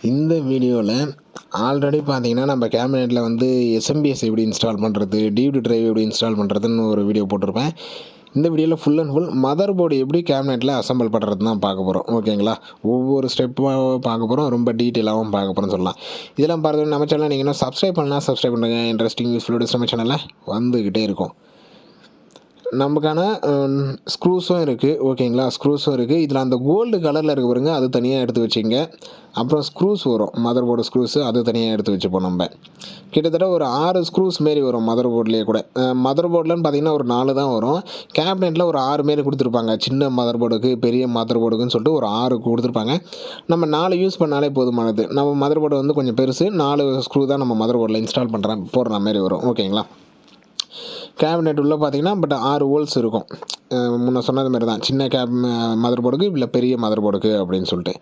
இந்த வீடியோவில் ஆல்ரெடி பார்த்தீங்கன்னா நம்ம கேபினெட்டில் வந்து எஸ்எம்பிஎஸ் எப்படி இன்ஸ்டால் பண்ணுறது, டிவிடி டிரைவ் எப்படி இன்ஸ்டால் பண்ணுறதுன்னு ஒரு வீடியோ போட்டிருப்பேன். இந்த வீடியோவில் full and full mother board எப்படி கேபினெட்டில் அசம்பிள் பண்ணுறது தான் பார்க்க போகிறோம். ஓகேங்களா, ஒவ்வொரு ஸ்டெப்பாகவும் பார்க்க போகிறோம், ரொம்ப டீட்டெயிலாகவும் பார்க்க போகிறோம்னு சொல்லலாம். இதெல்லாம் பார்த்து நம்ம சேனலில் நீங்கள் இன்னும் சப்ஸ்கிரைப் பண்ணலாம், சப்ஸ்கிரைப் பண்ணுங்கள். இன்ட்ரெஸ்டிங் யூஸ்ஃபுல் வீடியோஸ் நம்ம சேனலில் வந்துக்கிட்டே இருக்கும். நமக்கான ஸ்க்ரூஸும் இருக்குது. ஓகேங்களா, ஸ்க்ரூஸும் இருக்குது. இதில் அந்த கோல்டு கலரில் இருக்க பாருங்க, அது தனியாக எடுத்து வச்சுங்க. அப்புறம் ஸ்க்ரூஸ் வரும், மதர் போர்டு ஸ்க்ரூஸு, அது தனியாக எடுத்து வச்சுப்போம். நம்ம கிட்டத்தட்ட ஒரு 6 ஸ்க்ரூஸ் மாரி வரும் மதர் போர்ட்லேயே கூட. மதர் போர்டில்னு பார்த்தீங்கன்னா ஒரு 4 தான் வரும். கேபினெட்டில் ஒரு 6 மாரி கொடுத்துருப்பாங்க. சின்ன மதர் போர்டுக்கு, பெரிய மதர் போர்டுக்குன்னு சொல்லிட்டு ஒரு 6 கொடுத்துருப்பாங்க. நம்ம 4 யூஸ் பண்ணாலே போதுமானது. நம்ம மதர் போர்டு வந்து கொஞ்சம் பெருசு, 4 ஸ்க்ரூ தான் நம்ம மதர் போர்டில் இன்ஸ்டால் போடுற மாதிரி வரும். ஓகேங்களா, கேபினெட் உள்ளே பார்த்தீங்கன்னா பட் 6 ஹோல்ஸ் இருக்கும். முன்ன சொன்னது மாதிரி தான், சின்ன மதர் போர்டுக்கு இல்லை பெரிய மதர் போர்டுக்கு அப்படின்னு சொல்லிட்டு.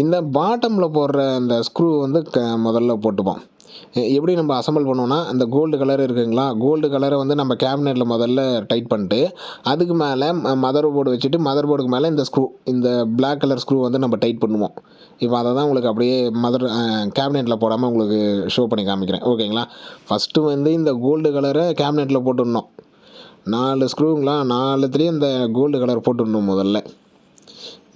இந்த பாட்டமில் போடுற அந்த ஸ்க்ரூ வந்து முதல்ல போட்டுப்போம். எப்படி நம்ம அசம்பிள் பண்ணுவோன்னா, அந்த கோல்டு கலர் இருக்குங்களா, கோல்டு கலரை வந்து நம்ம கேபினெட்டில் முதல்ல டைட் பண்ணிட்டு, அதுக்கு மேலே மதர் போர்டு வச்சுட்டு, மதர் போர்டுக்கு மேலே இந்த பிளாக் கலர் ஸ்க்ரூ வந்து நம்ம டைட் பண்ணுவோம். இப்போ அதை தான் உங்களுக்கு அப்படியே கேபினெட்டில் போடாமல் உங்களுக்கு ஷோ பண்ணி காமிக்கிறேன். ஓகேங்களா, ஃபஸ்ட்டு வந்து இந்த கோல்டு கலரை கேபினெட்டில் போட்டுடணும். 4 ஸ்க்ரூங்களா, 4த்துலேயும் இந்த கோல்டு கலர் போட்டுடணும். முதல்ல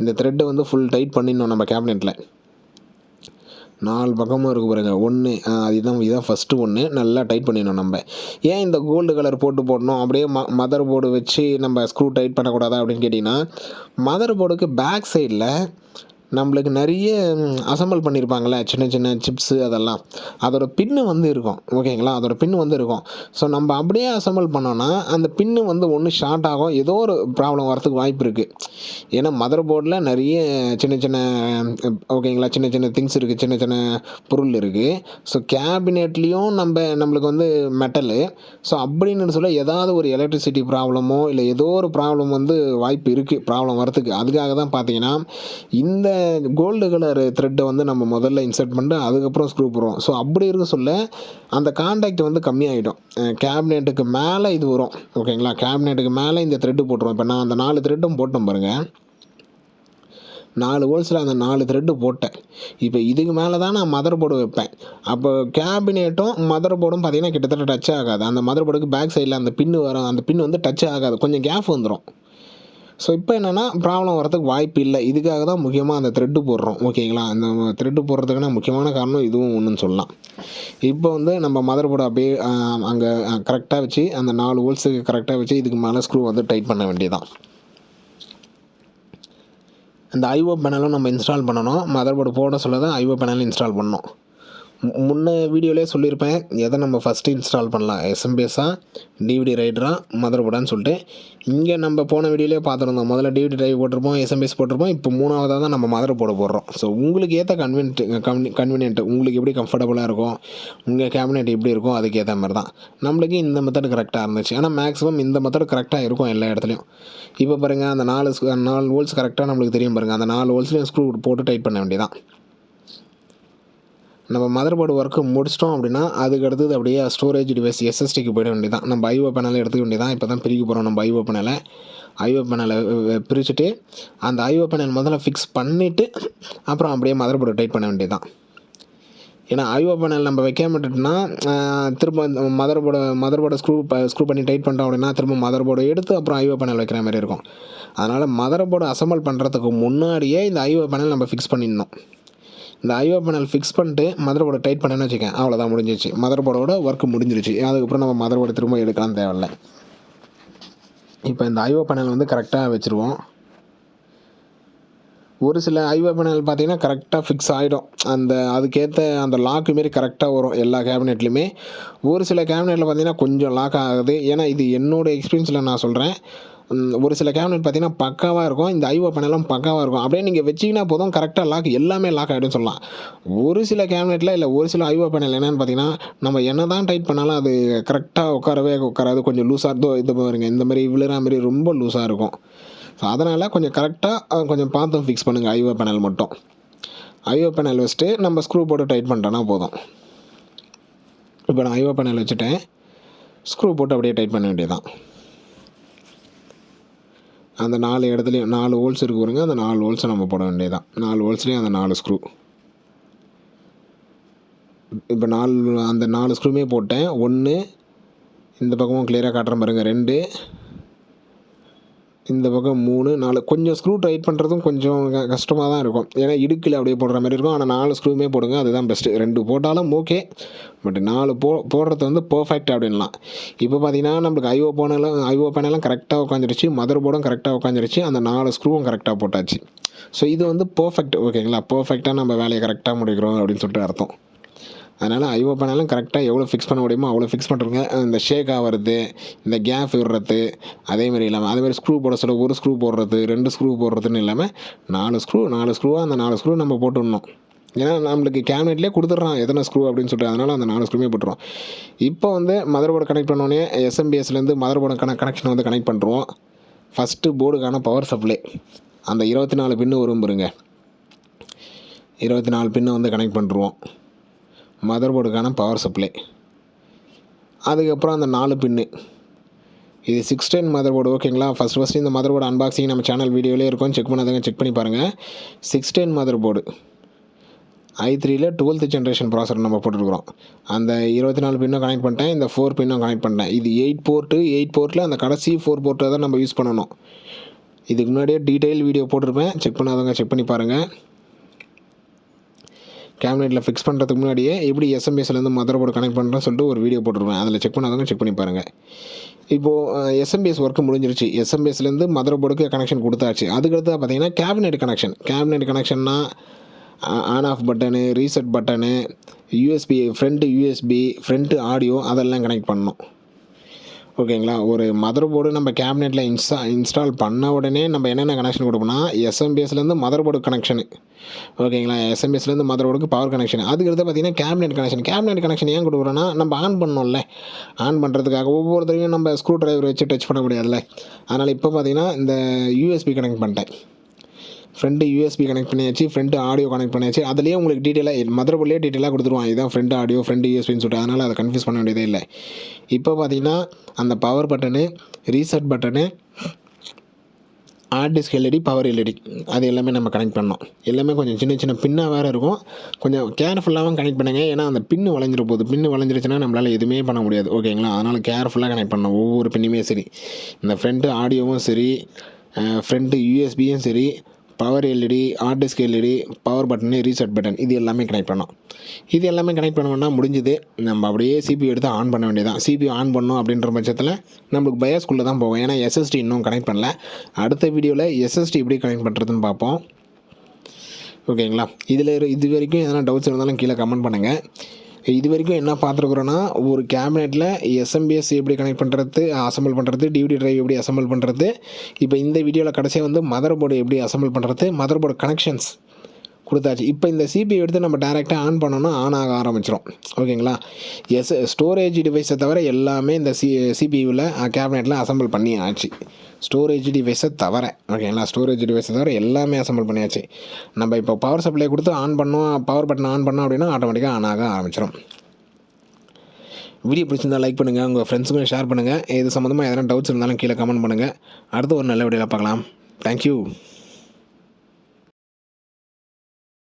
இந்த த்ரெட்டை வந்து ஃபுல் டைட் பண்ணிடணும் நம்ம கேபினெட்டில். 4 பக்கமும் இருக்குது பாருங்க. இதுதான் ஃபஸ்ட்டு ஒன்று. நல்லா டைட் பண்ணிடணும். நம்ம ஏன் இந்த கோல்டு கலர் போடணும், அப்படியே மதர் போர்டு வச்சு நம்ம ஸ்க்ரூ டைட் பண்ணக்கூடாதா அப்படின்னு கேட்டிங்கன்னா, மதர் போர்டுக்கு பேக் சைடில் நம்மளுக்கு நிறைய அசம்பிள் பண்ணியிருப்பாங்களே, சின்ன சின்ன சிப்ஸு, அதோட பின்னு வந்து இருக்கும். ஓகேங்களா, அதோட பின்னு வந்து இருக்கும். ஸோ நம்ம அப்படியே அசம்பிள் பண்ணோன்னா அந்த பின்னு வந்து ஒன்று ஷார்ட் ஆகும், ஏதோ ஒரு ப்ராப்ளம் வரத்துக்கு வாய்ப்பு இருக்குது. ஏன்னா மதர் போர்டில் நிறைய சின்ன சின்ன ஓகேங்களா, சின்ன சின்ன திங்ஸ் இருக்குது, சின்ன சின்ன பொருள் இருக்குது. ஸோ கேபினெட்லேயும் நம்மளுக்கு வந்து மெட்டலு. ஸோ அப்படின்னு சொல்ல ஏதாவது ஒரு எலக்ட்ரிசிட்டி ப்ராப்ளமோ இல்லை ஏதோ ஒரு ப்ராப்ளம் வந்து வாய்ப்பு இருக்குது, ப்ராப்ளம் வரத்துக்கு. அதுக்காக தான் பார்த்தீங்கன்னா இந்த கோல்டு கலர் த்ரெட்டை வந்து நம்ம முதல்ல இன்சர்ட் பண்ணிட்டு அதுக்கப்புறம் ஸ்க்ரூ போடுறோம். ஸோ அப்படி இருக்க சொல்ல அந்த கான்டாக்ட் வந்து கம்மியாகிடும். கேபினெட்டுக்கு மேலே இது வரும். ஓகேங்களா, கேபினெட்டுக்கு மேலே இந்த த்ரெட்டு போட்டுருவோம். இப்போ நான் அந்த 4 த்ரெட்டும் போட்டேன் பாருங்கள். 4 ஹோல்ஸில் அந்த 4 த்ரெட்டு போட்டேன். இப்போ இதுக்கு மேலே தான் நான் மதர் போர்டு வைப்பேன். அப்போ கேபினெட்டும் மதர் போர்டும் பார்த்தீங்கன்னா கிட்டத்தட்ட டச் ஆகாது. அந்த மதர் போர்டுக்கு பேக் சைடில் அந்த பின்னு வரும், அந்த பின் வந்து டச் ஆகாது, கொஞ்சம் கேப் வந்துடும். ஸோ இப்போ என்னென்னா ப்ராப்ளம் வரதுக்கு வாய்ப்பு இல்லை. இதுக்காக தான் முக்கியமாக அந்த த்ரெட்டு போடுறோம். ஓகேங்களா, அந்த த்ரெட்டு போடுறதுக்கான முக்கியமான காரணம் இதுவும் ஒன்றுன்னு சொல்லலாம். இப்போ வந்து நம்ம மதர் போர்டு அப்படியே அங்கே கரெக்டாக வச்சு, அந்த 4 ஹோல்ஸுக்கு கரெக்டாக வச்சு இதுக்கு மேலே ஸ்க்ரூ வந்து டைட் பண்ண வேண்டியதான். இந்த ஐஓ பேனலும் நம்ம இன்ஸ்டால் பண்ணணும். மதர் போர்டு போட சொல்ல தான் ஐஓ பேனல் இன்ஸ்டால் பண்ணணும். முன்ன வீடியோலேயே சொல்லியிருப்பேன் எதை நம்ம ஃபஸ்ட்டு இன்ஸ்டால் பண்ணலாம், எஸ்எம்பிஎஸ்ஸா, டிவிடி ரைடரா, மதர் போர்டான்னு சொல்லிட்டு. இங்கே நம்ம போன வீடியோலேயே பார்த்துருந்தோம். முதல்ல டிவிடி டிரைவ் போட்டிருப்போம், எஸ்எம்பிஎஸ் போட்டிருப்போம். இப்போ 3வதாக தான் நம்ம மதர் போர்டு போடுறோம். ஸோ உங்களுக்கு ஏற்ற கன்வீனியன்ட் உங்களுக்கு எப்படி கம்ஃபர்டபுளாக இருக்கும், உங்கள் கேபினெட் எப்படி இருக்கும், அதுக்கு ஏற்ற மாதிரி தான். நம்மளுக்கு இந்த மெத்தட் கரெக்டாக இருந்துச்சு. ஆனால் மேக்ஸிமம் இந்த மெத்தட் கரெக்டாக இருக்கும் எல்லா இடத்துலையும். இப்போ பாருங்கள், அந்த 4 ஹோல்ஸ் கரெக்டாக நம்மளுக்கு தெரியும் பாருங்கள். அந்த 4 ஹோல்ஸ்லையும் ஸ்க்ரூ போட்டு டைட் பண்ண வேண்டியதான். நம்ம மதர் போர்டு ஒர்க்கு முடிச்சிட்டோம் அப்படின்னா அதுக்கு அடுத்தது அப்படியே ஸ்டோரேஜ் டிவைஸ் எஸ்எஸ்டிக்கு போயிட வேண்டியதான். நம்ம ஐஓ பேனலை எடுத்துக்க வேண்டியதான். இப்போ தான் பிரிக்க போகிறோம் நம்ம ஐஓ பேனலை பிரிச்சுட்டு அந்த ஐஓ பேனல் முதல்ல ஃபிக்ஸ் பண்ணிவிட்டு அப்புறம் அப்படியே மதர் போர்டு டைட் பண்ண வேண்டியதான். ஏன்னா ஐஓ பேனல் நம்ம வைக்காம விட்டுட்டோம்னா திரும்ப மதர் போர்டை ஸ்க்ரூ பண்ணி டைட் பண்ணிட்டோம் அப்படின்னா திரும்ப மதர் போர்டை எடுத்து அப்புறம் ஐஓ பேனல் வைக்கிற மாதிரி இருக்கும். அதனால் மதர் போர்டு அசம்பிள் பண்ணுறதுக்கு முன்னாடியே இந்த ஐஓ பேனல் நம்ம ஃபிக்ஸ் பண்ணிடணும். இந்த ஐஓ பேனல் ஃபிக்ஸ் பண்ணிட்டு மதர் போர்டை டைட் பண்ணேன்னு வச்சுக்கேன், அவ்வளோதான், முடிஞ்சிச்சு. மதர் போர்டோட ஒர்க்கு முடிஞ்சிருச்சு. அதுக்கப்புறம் நம்ம மதர் போர்டு திரும்ப எடுக்கலாம் தேவையில்லை. இப்போ இந்த ஐஓ பேனல் வந்து கரெக்டாக வச்சுருவோம். ஒரு சில ஐஓ பேனல் பார்த்தீங்கன்னா கரெக்டாக ஃபிக்ஸ் ஆகிடும். அதுக்கேற்ற அந்த லாக்கு மாரி கரெக்டாக வரும் எல்லா கேபினெட்லையுமே. ஒரு சில கேபினெட்டில் பார்த்தீங்கன்னா கொஞ்சம் லாக் ஆகுது. ஏன்னா இது என்னோடய எக்ஸ்பீரியன்ஸில் நான் சொல்கிறேன். ஒரு சில கேபினெட் பார்த்தீங்கன்னா பக்காவாக இருக்கும், இந்த ஐஓ பேனலும் பக்காவாக இருக்கும். அப்படியே நீங்கள் வச்சிங்கன்னா போதும், கரெக்டாக எல்லாமே லாக் ஆகிடும் சொல்லலாம். ஒரு சில கேபினெட்டில் இல்லை ஒரு சில ஐஓ பேனல் என்னென்னு பார்த்தீங்கன்னா நம்ம என்ன தான் டைட் பண்ணாலும் அது கரெக்டாக உட்காராது, கொஞ்சம் லூஸாக இது பாருங்க, இந்த மாதிரி விழுற மாதிரி ரொம்ப லூஸாக இருக்கும். ஸோ அதனால் கொஞ்சம் கரெக்டாக கொஞ்சம் பார்த்து ஃபிக்ஸ் பண்ணுங்கள் ஐஓ பேனல் மட்டும். ஐஓ பேனல் வச்சுட்டு நம்ம ஸ்க்ரூ போட்டு டைட் பண்ணிட்டோன்னா போதும். இப்போ நான் ஐஓ பேனல் வச்சுட்டேன், ஸ்க்ரூ போட்டு அப்படியே டைட் பண்ண வேண்டியதான். அந்த 4 இடத்துலையும் 4 ஹோல்ஸ் இருக்கு பாருங்க, அந்த 4 ஹோல்ஸை நம்ம போட வேண்டியதான். 4 ஹோல்ஸ்லேயும் அந்த 4 ஸ்க்ரூ. இப்போ அந்த 4 ஸ்க்ரூமே போட்டேன். 1 இந்த பக்கமும் கிளியராக காட்டுறேன் பாருங்கள். 2 இந்த பக்கம் 3 4 கொஞ்சம் ஸ்க்ரூ டைட் பண்ணுறதும் கொஞ்சம் கஷ்டமாக தான் இருக்கும். ஏன்னா இடுக்கில் அப்படியே போடுற மாதிரி இருக்கும். ஆனால் 4 ஸ்க்ரூமே போடுங்க, அதுதான் பெஸ்ட்டு. 2 போட்டாலும் ஓகே, பட் 4 போடுறது வந்து பர்ஃபெக்ட் அப்படின்லாம். இப்போ பார்த்தீங்கன்னா நம்மளுக்கு ஐஓ பேனலும் கரெக்டாக உட்காந்துருச்சு, மதர் போர்டும் கரெக்டாக உட்காந்துருச்சு, அந்த 4 ஸ்க்ரூவும் கரெக்டாக போட்டாச்சு. ஸோ இது வந்து பர்ஃபெக்ட், ஓகேங்களா? பர்ஃபெக்டாக நம்ம வேலையை கரெக்டாக முடிக்கிறோம் அப்படின்னு சொல்லிட்டு அர்த்தம். அதனால் ஐஓ பேனலும் கரெக்டாக எவ்வளோ ஃபிக்ஸ் பண்ண முடியுமோ அவ்வளோ ஃபிக்ஸ் பண்ணுறதுங்க. இந்த ஷேக் ஆகிறது, இந்த கேப் விடுறது, அதேமாதிரி இல்லாமல் அதேமாதிரி ஸ்க்ரூ போட சொல்ல 1 ஸ்க்ரூ போடுறது, 2 ஸ்க்ரூ போடுறதுன்னு இல்லாமல் 4 ஸ்க்ரூவாக அந்த 4 ஸ்க்ரூ நம்ம போட்டுடணும். ஏன்னா நம்மளுக்கு கேபினெட்லேயே கொடுத்துட்றான் எத்தனை ஸ்க்ரூ அப்படின்னு சொல்லிட்டு, அதனால் அந்த 4 ஸ்க்ரூமே போட்டுருவோம். இப்போ வந்து மதர் போர்டு கனெக்ட் பண்ணோடனே எஸ்எம்பிஎஸ்லேருந்து மதர் போர்டு கனெக்ஷன் வந்து கனெக்ட் பண்ணுறோம். ஃபஸ்ட்டு போர்டுக்கான பவர் சப்ளை அந்த 24 பின்னு வரும் பாருங்க, 24 பின்னை வந்து கனெக்ட் பண்ணுறோம். மதர் போர்டுக்கான பவர் சப்ளை. அதுக்கப்புறம் அந்த 4 பின்னு, இது 610 மதர் போர்டு, ஓகேங்களா? ஃபஸ்ட்டு இந்த மதர் போர்டு அன்பாக்சிங் நம்ம சேனல் வீடியோவிலே இருக்கும், செக் பண்ணாதவங்க செக் பண்ணி பாருங்கள். 610 மதர் போர்டு i3ல 12th ஜென்ரேஷன் ப்ராசர் நம்ம போட்டுருக்குறோம். அந்த 24 பின்னும் கனெக்ட் பண்ணிட்டேன், இந்த 4 பின்னும் கனெக்ட் பண்ணிட்டேன். இது 8 போர்ட்டில் அந்த கடைசி 4 போர்ட்டை தான் நம்ம யூஸ் பண்ணணும். இதுக்கு முன்னாடியே டீட்டெயில் வீடியோ போட்டிருப்பேன், செக் பண்ணாதவங்க செக் பண்ணி பாருங்கள். கேபினெட்டில் ஃபிக்ஸ் பண்ணுறதுக்கு முன்னாடியே எப்படி எஸ்எம்பிஎஸ்லேருந்து மதர் போர்டு கனெக்ட் பண்ணுறேன்னு சொல்லிட்டு ஒரு வீடியோ போட்டுருவேன், அதில் செக் பண்ணாதவங்க செக் பண்ணி பாருங்கள். இப்போது எஸ்எம்பிஎஸ் ஒர்க்கு முடிஞ்சிருச்சு. எஸ்எம்பிஎஸ்லேருந்து மதர் போர்டுக்கு கனெக்ஷன் கொடுத்தாச்சு. அதுக்கடுத்து பார்த்தீங்கன்னா கேபினெட் கனெக்ஷன்னா on off button, reset button, USB, front audio அதெல்லாம் கனெக்ட் பண்ணணும், ஓகேங்களா? ஒரு மதர் போர்டு நம்ம கேபினெட்டில் இன்ஸ்டால் பண்ண உடனே நம்ம என்னென்ன கனெக்ஷன் கொடுப்போம்னா எஸ்எம்பிஎஸ்லேருந்து மதர் போர்டு கனெக்ஷனு, ஓகேங்களா? எஸ்எம்பிஎஸ்லேருந்து மதர் போர்டுக்கு பவர் கனெக்ஷன். அதுக்கடுத்து பார்த்தீங்கன்னா கேபினெட் கனெக்ஷன் ஏன் கொடுக்குறோன்னா நம்ம ஆன் பண்ணோம்ல, ஆன் பண்ணுறதுக்காக ஒவ்வொரு தடவையும் நம்ம ஸ்க்ரூ டிரைவர் வச்சு டச் பண்ண முடியாதுல்ல. அதனால் இப்போ பார்த்தீங்கன்னா இந்த யூஎஸ்பி கனெக்ட் பண்ணிட்டேன். ஃப்ரண்ட்டு யூஎஸ்பி கனெக்ட் பண்ணியாச்சு, ஃப்ரண்ட்டு ஆடியோ கனெக்ட் பண்ணியாச்சு. அதுலேயே உங்களுக்கு டீட்டெயிலாக மதர் போர்ட்லேயே டீட்டெயிலாக கொடுத்துருவான், இதுதான் ஃப்ரண்ட் ஆடியோ, ஃப்ரண்ட் யூஎஸ்பின்னு சொல்லிட்டு. அதனால் அதை கன்ஃபியூஸ் பண்ண வேண்டியதே இல்லை. இப்போ பார்த்தீங்கன்னா அந்த power button, reset button, hard disk LED, power LED அது எல்லாமே நம்ம கனெக்ட் பண்ணோம். எல்லாமே கொஞ்சம் சின்ன பின்னாக வேறு இருக்கும், கொஞ்சம் கேர்ஃபுல்லாகவும் கனெக்ட் பண்ணுங்க. ஏன்னா அந்த பின்னு வளைஞ்சிருச்சுன்னா நம்மளால் எதுவுமே பண்ண முடியாது, ஓகேங்களா? அதனால் கேர்ஃபுல்லாக கனெக்ட் பண்ணணும் ஒவ்வொரு பின்னுமே. சரி, இந்த ஃப்ரண்ட்டு ஆடியோவும் சரி, ஃப்ரண்ட்டு யூஎஸ்பியும் சரி, power LED, hard disk LED, power button, reset button இது எல்லாமே கனெக்ட் பண்ணோம். இது எல்லாமே கனெக்ட் பண்ணோம்னா முடிஞ்சுது. நம்ம அப்படியே சிபியூ எடுத்து ஆன் பண்ண வேண்டியதான். சிபியூ ஆன் பண்ணோம் அப்படின்ற பட்சத்தில் நம்மளுக்கு பயாஸ்குள்ளே தான் போகும், ஏன்னா எஸ்எஸ்டி இன்னும் கனெக்ட் பண்ணல. அடுத்த வீடியோவில் எஸ்எஸ்டி எப்படி கனெக்ட் பண்ணுறதுன்னு பார்ப்போம், ஓகேங்களா? இது வரைக்கும் எதனா டவுட்ஸ் இருந்தாலும் கீழே கமெண்ட் பண்ணுங்கள். இது வரைக்கும் என்ன பார்த்துருக்குறோன்னா, ஒரு கேபினெட்டில் எஸ்எம்பிஎஸ் எப்படி கனெக்ட் பண்ணுறது, அசம்பிள் பண்ணுறது, டிவிடி டிரைவ் எப்படி அசம்பிள் பண்ணுறது, இப்போ இந்த வீடியோவில் கடைசியாக வந்து மதர் போர்டு எப்படி அசம்பிள் பண்ணுறது, மதர் போர்டு கனெக்ஷன்ஸ் கொடுத்தாச்சு. இப்போ இந்த சிபியூ எடுத்து நம்ம டேரெக்டாக ஆன் பண்ணோன்னா ஆன் ஆக ஆரம்பிச்சிடும், ஓகேங்களா? ஸ்டோரேஜ் டிவைஸை தவிர எல்லாமே இந்த சிபியூவில் கேபினெட்டில் அசம்பிள் பண்ணி ஆச்சு. ஸ்டோரேஜ் டிவைஸை தவிர, ஓகேங்களா? ஸ்டோரேஜ் டிவைஸை தவிர எல்லாமே அசம்பிள் பண்ணியாச்சு. நம்ம இப்போ பவர் சப்ளை கொடுத்து ஆன் பண்ணோம், பவர் பட்டன் ஆன் பண்ணோம் அப்படின்னா ஆட்டோமேட்டிக்காக ஆன் ஆக ஆரம்பிச்சிடும். வீடியோ பிடிச்சிருந்தால் லைக் பண்ணுங்கள், உங்கள் ஃப்ரெண்ட்ஸுக்கும் ஷேர் பண்ணுங்கள். இது சம்மந்தமாக எதனா டவுட்ஸ் இருந்தாலும் கீழே கமெண்ட் பண்ணுங்கள். அடுத்து ஒரு நல்ல வீடியோவில் பார்க்கலாம். தேங்க்யூ.